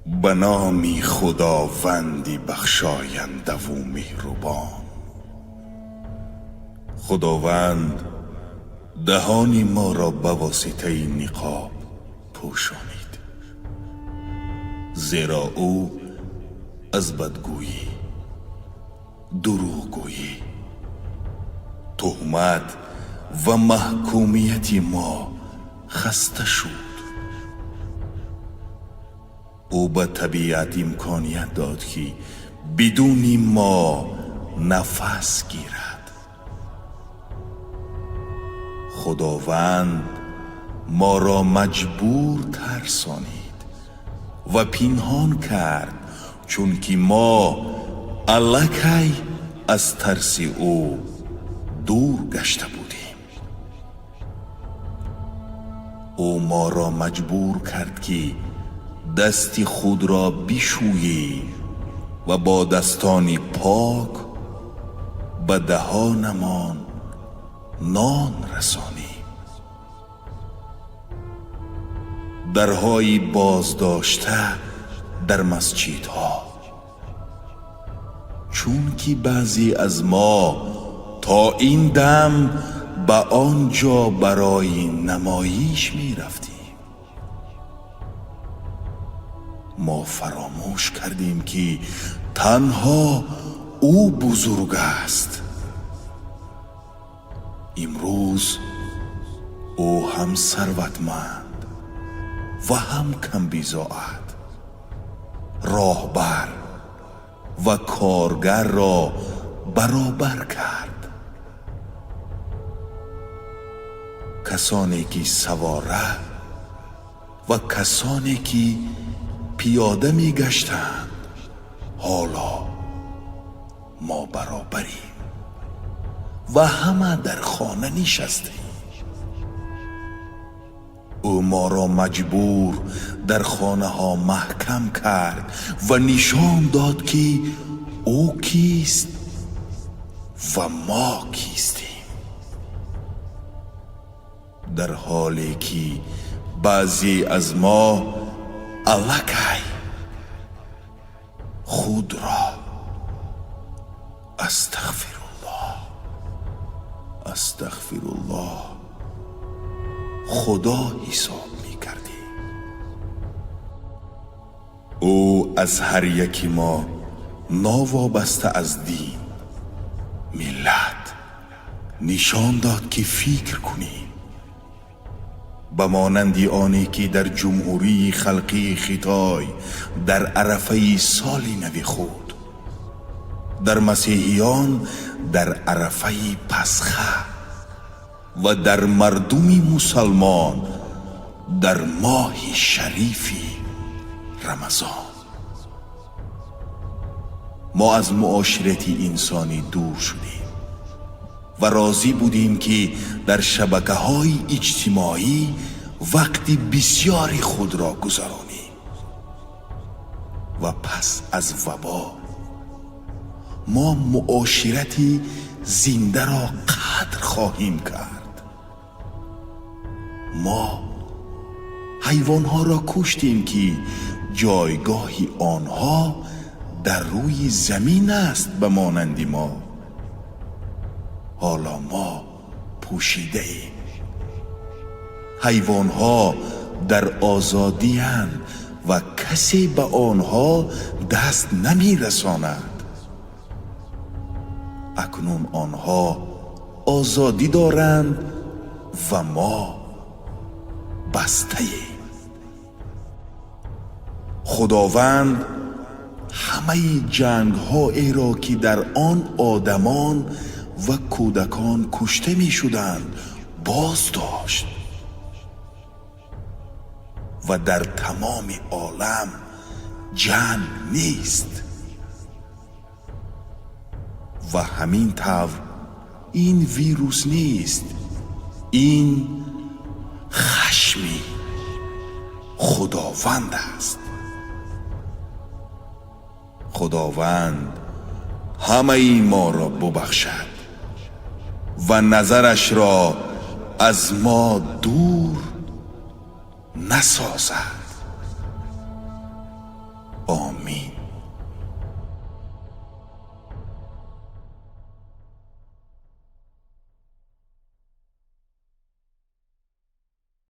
به نام خداوندی بخشاینده و مهربان. خداوند دهان ما را به واسطه نقاب پوشانید، زیرا او از بدگویی، دروغگویی، تهمت و محکومیت ما خسته شد. او به طبیعت امکانیت داد که بدون ما نفس گیرد. خداوند ما را مجبور ترسانید و پنهان کرد، چون که ما الکی از ترس او دور گشته بودیم. او ما را مجبور کرد که دست خود را بشوییم و با دستان پاک به دهانمان نان رسانیم. درهای بازداشته در مسجدها، چون که بعضی از ما تا این دم به آنجا برای نمایش می رفتیم. ما فراموش کردیم که تنها او بزرگ است. امروز او هم ثروتمند و هم کم بضاعت، راهبر و کارگر را برابر کرد. کسانی که سواره و کسانی که پیاده می گشتند، حالا ما برابریم و همه در خانه نشستیم. او ما را مجبور در خانه ها محکم کرد و نشان داد که او کیست و ما کیستیم، در حالی که بعضی از ما الکی خود را استغفر الله خدا حساب می کردیم. او از هر یکی ما ناوابسته از دین، ملت نشان داد که فکر کنیم، به مانند آنی که در جمهوری خلقی خیتای در عرفه سال نو خود، در مسیحیان در عرفه پسخه و در مردم مسلمان در ماه شریف رمضان. ما از معاشرت انسانی دور شدیم و راضی بودیم که در شبکه‌های اجتماعی وقتی بسیاری خود را گذرانیم و پس از وبا ما معاشرت زنده را قدر خواهیم کرد. ما حیوانها را کشتیم که جایگاه آنها در روی زمین است به مانند ما. حالا ما پوشیده ایم. حیوانها در آزادی اند و کسی به آنها دست نمی رساند. اکنون آنها آزادی دارند و ما بسته ایم. خداوند همه جنگ هایی را که در آن آدمان و کودکان کشته می شدند باز داشت و در تمام عالم جنگ نیست. و همین طور این ویروس نیست، این خشمی خداوند است. خداوند همه ما را ببخشد و نظرش را از ما دور نسازد.